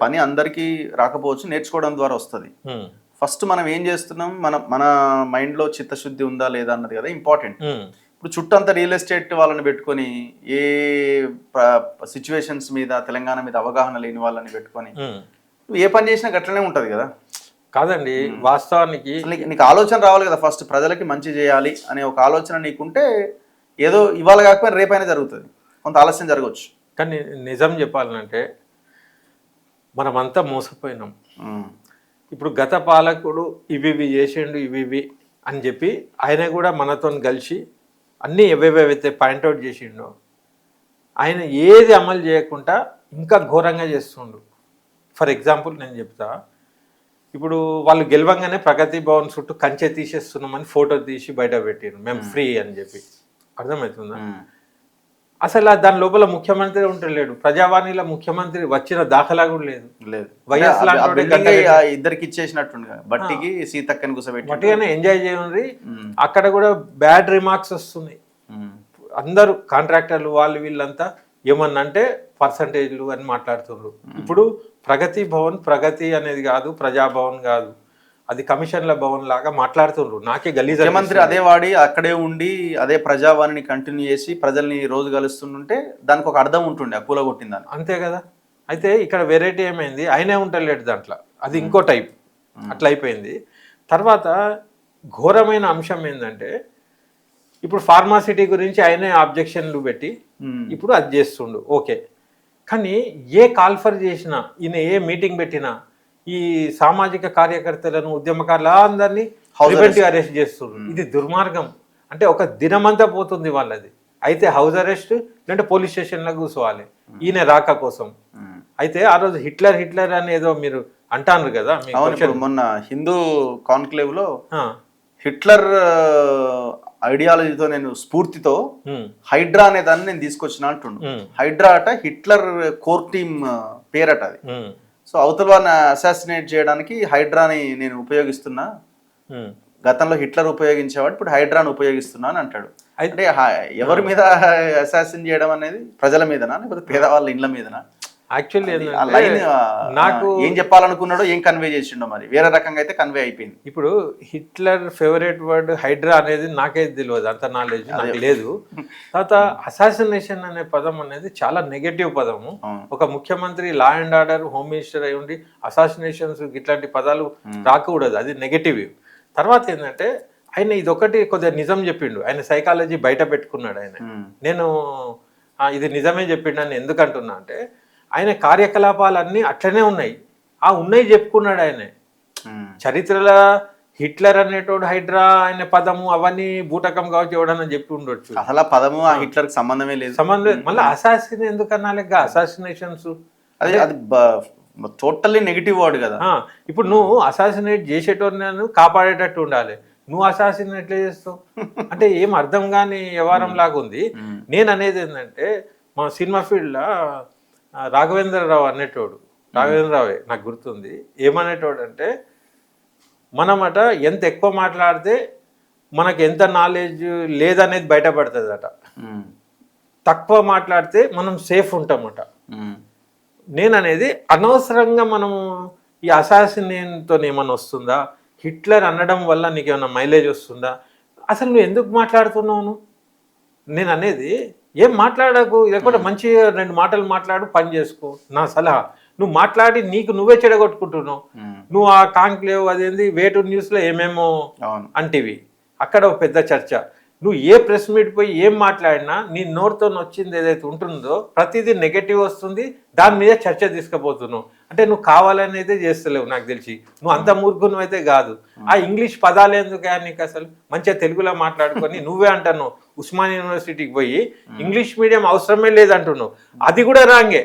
పని అందరికీ రాకపోవచ్చు, నేర్చుకోవడం ద్వారా వస్తుంది. ఫస్ట్ మనం ఏం చేస్తున్నాం, మన మైండ్లో చిత్తశుద్ధి ఉందా లేదా అన్నది కదా ఇంపార్టెంట్. ఇప్పుడు చుట్టంతా రియల్ ఎస్టేట్ వాళ్ళని పెట్టుకొని, ఏ సిచ్యువేషన్స్ మీద తెలంగాణ మీద అవగాహన లేని వాళ్ళని పెట్టుకొని ఏ పని చేసినా గట్లనే ఉంటుంది కదా. కాదండి, వాస్తవానికి నీకు ఆలోచన రావాలి కదా ఫస్ట్, ప్రజలకి మంచి చేయాలి అనే ఒక ఆలోచన నీకుంటే ఏదో ఇవాళ కాకపోయినా రేపైనా జరుగుతుంది, కొంత ఆలస్యం జరగవచ్చు. కానీ నిజం చెప్పాలంటే మనమంతా మోసపోయినాం. ఇప్పుడు గత పాలకుడు ఇవి చేసిండు ఇవి అని చెప్పి ఆయన కూడా మనతో కలిసి అన్నీ ఏవేవైతే పాయింట్అవుట్ చేసిండో ఆయన ఏది అమలు చేయకుండా ఇంకా ఘోరంగా చేస్తుండు. ఫర్ ఎగ్జాంపుల్ నేను చెప్తా, ఇప్పుడు వాళ్ళు గెలవంగానే ప్రగతి భవన్ చుట్టూ కంచె తీసేస్తున్నామని ఫోటో తీసి బయట పెట్టారు, మేము ఫ్రీ అని చెప్పి. అర్థమవుతుందా? అసలు దాని లోపల ముఖ్యమంత్రి ఉంటలేడు, ప్రజావాణిలో ముఖ్యమంత్రి వచ్చిన దాఖలా కూడా లేదు. వైఎస్ ఇద్దరికి ఇచ్చేసినట్టు బట్టికి సీతక్కని కూర్చోబెట్టి బట్టిగానే ఎంజాయ్ చేయండి. అక్కడ కూడా బ్యాడ్ రిమార్క్స్ వస్తున్నాయి. అందరూ కాంట్రాక్టర్లు వాళ్ళు వీళ్ళంతా ఏమన్నా అంటే పర్సంటేజ్లు అని మాట్లాడుతున్నారు. ఇప్పుడు ప్రగతి భవన్ ప్రగతి అనేది కాదు, ప్రజాభవన్ కాదు, అది కమిషన్ల భవన్ లాగా మాట్లాడుతున్నారు. నాకే గలీజ్. ముఖ్యమంత్రి అదే వాడి అక్కడే ఉండి అదే ప్రజావాణిని కంటిన్యూ చేసి ప్రజల్ని రోజు కలుస్తుంటే దానికి ఒక అర్థం ఉంటుండే, ఆ పూల కొట్టిందని. అంతే కదా. అయితే ఇక్కడ వెరైటీ ఏమైంది, ఆయనే ఉంటలేడు దాంట్లో, అది ఇంకో టైప్ అట్లా అయిపోయింది. తర్వాత ఘోరమైన అంశం ఏంటంటే ఇప్పుడు ఫార్మాసిటీ గురించి ఆయనే ఆబ్జెక్షన్లు పెట్టి ఇప్పుడు అది చేస్తుండు. ఓకే, కానీ ఏ కాల్ఫర్ చేసినా ఈయన ఏ మీటింగ్ పెట్టినా ఈ సామాజిక కార్యకర్తలను ఉద్యమకారులు అందరినీ ప్రివెంటివ్ అరెస్ట్ చేస్తున్నారు. ఇది దుర్మార్గం. అంటే ఒక దినమంతా పోతుంది వాళ్ళది. అయితే హౌస్ అరెస్ట్ లేదంటే పోలీస్ స్టేషన్లో కూర్చోవాలి ఈయన రాక కోసం. అయితే ఆ రోజు హిట్లర్ అని ఏదో మీరు అంటారు కదా. మొన్న హిందూ కాన్క్లేవ్ లో హిట్లర్ ఐడియాలజీతో నేను స్ఫూర్తితో హైడ్రా అనే దాన్ని నేను తీసుకొచ్చిన అంటుండు. హైడ్రా అట హిట్లర్ కోర్ టీమ్ పేరట అది. సో అవతల వారిని అసాసినేట్ చేయడానికి హైడ్రాని నేను ఉపయోగిస్తున్నా, గతంలో హిట్లర్ ఉపయోగించేవాడు ఇప్పుడు హైడ్రాని ఉపయోగిస్తున్నా అని అంటాడు. అంటే ఎవరి మీద అసాసిన్ చేయడం అనేది, ప్రజల మీదనా లేకపోతే పేదవాళ్ళ ఇండ్ల మీదనా? యాక్చువల్లీ నాకు ఏం చెప్పాలనుకున్నాడో ఏం కన్వే చేసిండో మరి వేరే రకంగా అయితే కన్వే అయిపోయింది. ఇప్పుడు హిట్లర్ ఫేవరెట్ వర్డ్ హైడ్రా అనేది నాకైతే తెలియదు, అంత నాలెడ్జ్ నాకు లేదు. తర్వాత అసాసినేషన్ అనే పదం అనేది చాలా నెగటివ్ పదము. ఒక ముఖ్యమంత్రి law and order home minister అయి ఉండి అసాసినేషన్స్ ఇట్లాంటి పదాలు రాకూడదు, అది నెగటివ్. తర్వాత ఏంటంటే ఆయన ఇదొకటి కొద్దిగా నిజం చెప్పిండు, ఆయన సైకాలజీ బయట పెట్టుకున్నాడు ఆయన. నేను ఇది నిజమే చెప్పిండు అని ఎందుకంటున్నా అంటే ఆయన కార్యకలాపాలన్నీ అట్లనే ఉన్నాయి, ఉన్నాయి చెప్పుకున్నాడు ఆయన. చరిత్రలో హిట్లర్ అనేటోడు హైడ్రా అనే పదము అవన్నీ బూటకం కావచ్చు, ఎవడన్నా చెప్పి ఉండొచ్చు. అసలు పదము హిట్లర్ కి సంబంధమే లేదు, సంబంధం లేదు. మళ్ళీ అసాసిన్ ఎందుకన్నా అసాసినేషన్స్ అది టోటల్లీ నెగిటివ్ వర్డ్ కదా. ఇప్పుడు నువ్వు అసాసినేట్ చేసేటోడు కాపాడేటట్టు ఉండాలి, నువ్వు అసాసిన్ ఎట్లా చేస్తావు అంటే ఏం అర్థం కాని వ్యవహారం లాగా ఉంది. నేను అనేది ఏంటంటే మా సినిమా ఫీల్డ్లో రాఘవేంద్రరావు అనేటోడు, రాఘవేంద్రరావే నాకు గుర్తుంది, ఏమనేటోడు అంటే మనమట ఎంత ఎక్కువ మాట్లాడితే మనకు ఎంత నాలెడ్జ్ లేదనేది బయటపడుతుంది అట, తక్కువ మాట్లాడితే మనం సేఫ్ ఉంటామట. నేను అనేది అనవసరంగా మనము ఈ అసాసిన్తో ఏమైనా వస్తుందా, హిట్లర్ అనడం వల్ల నీకు ఏమైనా మైలేజ్ వస్తుందా, అసలు నువ్వు ఎందుకు మాట్లాడుతున్నావు? నేను అనేది ఏం మాట్లాడకు, లేకపోతే మంచిగా 2 మాటలు మాట్లాడు, పని చేసుకో, నా సలహా. నువ్వు మాట్లాడి నీకు నువ్వే చెడగొట్టుకుంటున్నావు. నువ్వు ఆ కాంక్లేవ్ అదేంది వేటు న్యూస్లో ఏమేమో అంటివి, అక్కడ ఒక పెద్ద చర్చ. నువ్వు ఏ ప్రెస్ మీట్ పోయి ఏం మాట్లాడినా నీ నోరుతో వచ్చింది ఏదైతే ఉంటుందో ప్రతిదీ నెగటివ్ వస్తుంది, దాని మీద చర్చ తీసుకుపోతున్నావు. అంటే నువ్వు కావాలని అయితే చేస్తలేవు నాకు తెలిసి, నువ్వు అంత మూర్ఖును అయితే కాదు. ఆ ఇంగ్లీష్ పదాలు ఎందుకు నీకు, అసలు మంచిగా తెలుగులో మాట్లాడుకొని నువ్వే అంటున్నావు ఉస్మానియా యూనివర్సిటీకి పోయి ఇంగ్లీష్ మీడియం అవసరమే లేదంటున్నావు, అది కూడా రాంగే.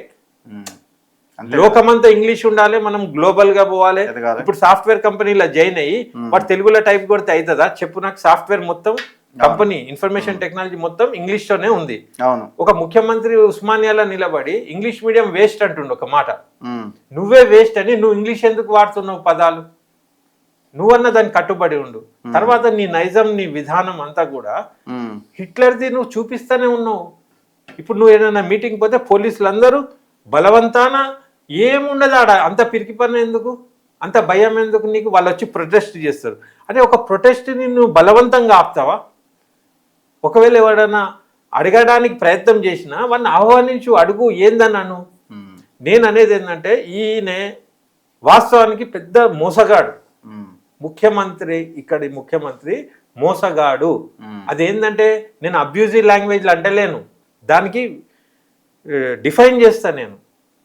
లోకమంతా ఇంగ్లీష్ ఉండాలి, మనం గ్లోబల్ గా పోవాలి. ఇప్పుడు సాఫ్ట్వేర్ కంపెనీలో జాయిన్ అయ్యి వాడు తెలుగులో టైప్ కొడితే అవుతుందా చెప్పు నాకు? సాఫ్ట్వేర్ మొత్తం కంపెనీ ఇన్ఫర్మేషన్ టెక్నాలజీ మొత్తం ఇంగ్లీష్ తోనే ఉంది. ఒక ముఖ్యమంత్రి ఉస్మానియాలో నిలబడి ఇంగ్లీష్ మీడియం వేస్ట్ అంటుండు ఒక మాట. నువ్వే వేస్ట్ అని నువ్వు ఇంగ్లీష్ ఎందుకు వాడుతున్నావు పదాలు? నువ్వన్న దానికి కట్టుబడి ఉండు. తర్వాత నీ నైజం నీ విధానం అంతా కూడా హిట్లర్ది నువ్వు చూపిస్తూనే ఉన్నావు. ఇప్పుడు నువ్వు ఏదైనా మీటింగ్ పోతే పోలీసులు అందరూ బలవంతాన ఏముండదు ఆడ. అంత పిరికి పని ఎందుకు, అంత భయం ఎందుకు నీకు? వాళ్ళు వచ్చి ప్రొటెస్ట్ చేస్తారు. అంటే ఒక ప్రొటెస్ట్ని నువ్వు బలవంతంగా ఆపుతావా? ఒకవేళ ఎవడన్నా అడగడానికి ప్రయత్నం చేసినా వాడిని ఆహ్వానించు, అడుగు, ఏందన్నాను. నేను అనేది ఏంటంటే ఈయన వాస్తవానికి పెద్ద మోసగాడు. ముఖ్యమంత్రి, ఇక్కడి ముఖ్యమంత్రి మోసగాడు. అదేంటంటే నేను అబ్యూజివ్ లాంగ్వేజ్లు అంటలేను, దానికి డిఫైన్ చేస్తా నేను.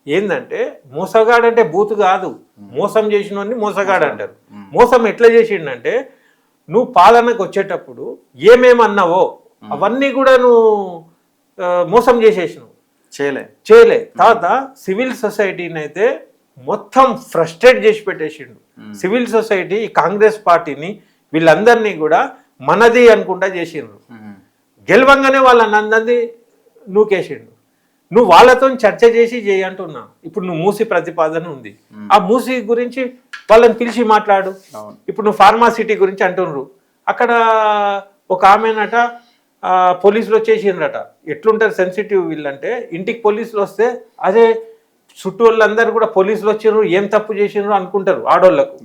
ఏంటంటే మోసగాడు అంటే బూతు కాదు, మోసం చేసినోడిని మోసగాడు అంటారు. మోసం ఎట్లా చేసిండంటే నువ్వు పాలనకు వచ్చేటప్పుడు ఏమేమన్నావో అవన్నీ కూడా నువ్వు మోసం చేసేసినావు, చేయలే. తర్వాత సివిల్ సొసైటీని అయితే మొత్తం ఫ్రస్ట్రేట్ చేసి పెట్టేసిండు. సివిల్ సొసైటీ, కాంగ్రెస్ పార్టీని, వీళ్ళందరినీ కూడా మనది అనుకుంటా చేసిండ్రు. గెలవంగానే వాళ్ళందరినీ నూకేసిండు. నువ్వు వాళ్ళతో చర్చ చేసి చేయంటున్నా. ఇప్పుడు నువ్వు మూసి ప్రతిపాదన ఉంది, ఆ మూసి గురించి వాళ్ళని పిలిచి మాట్లాడు. ఇప్పుడు నువ్వు ఫార్మాసిటీ గురించి అంటున్నారు. అక్కడ ఒక ఆమెనట పోలీసులు వచ్చేసిండ్రట. ఎట్లుంటారు సెన్సిటివ్ వీళ్ళంటే, ఇంటికి పోలీసులు వస్తే అదే చుట్టూ వాళ్ళందరూ కూడా పోలీసులు వచ్చిండ్రు, ఏం తప్పు చేసిండ్రు అనుకుంటారు ఆడోళ్ళకు.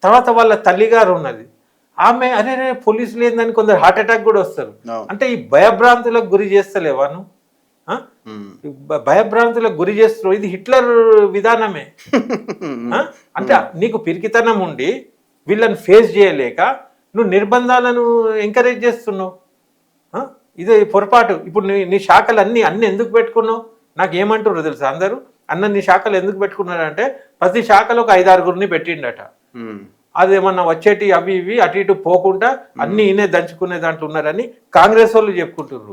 తర్వాత వాళ్ళ తల్లిగారు ఉన్నది, ఆమె అరే పోలీసులు ఏందని కొందరు హార్ట్ అటాక్ కూడా వస్తారు. అంటే ఈ భయభ్రాంతులకు గురి చేస్తలేవాను, భయభ్రాంతులకు గురి చేస్తారు. ఇది హిట్లర్ విధానమే. అంటే నీకు పిరికితనం ఉండి వీళ్ళని ఫేస్ చేయలేక నువ్వు నిర్బంధాలను ఎంకరేజ్ చేస్తున్నావు. ఇదే పొరపాటు. ఇప్పుడు నీ శాఖలు అన్ని ఎందుకు పెట్టుకున్నావు? నాకు ఏమంటారు తెలుసా అందరూ, నీ శాఖలు ఎందుకు పెట్టుకున్నారంటే ప్రతి శాఖలో ఒక 5-6 పెట్టిండట. అదేమన్నా వచ్చేటి అవి ఇవి అటు ఇటు పోకుండా అన్ని ఈయనే దంచుకునే దాంట్లో ఉన్నారని కాంగ్రెస్ వాళ్ళు చెప్పుకుంటున్నారు.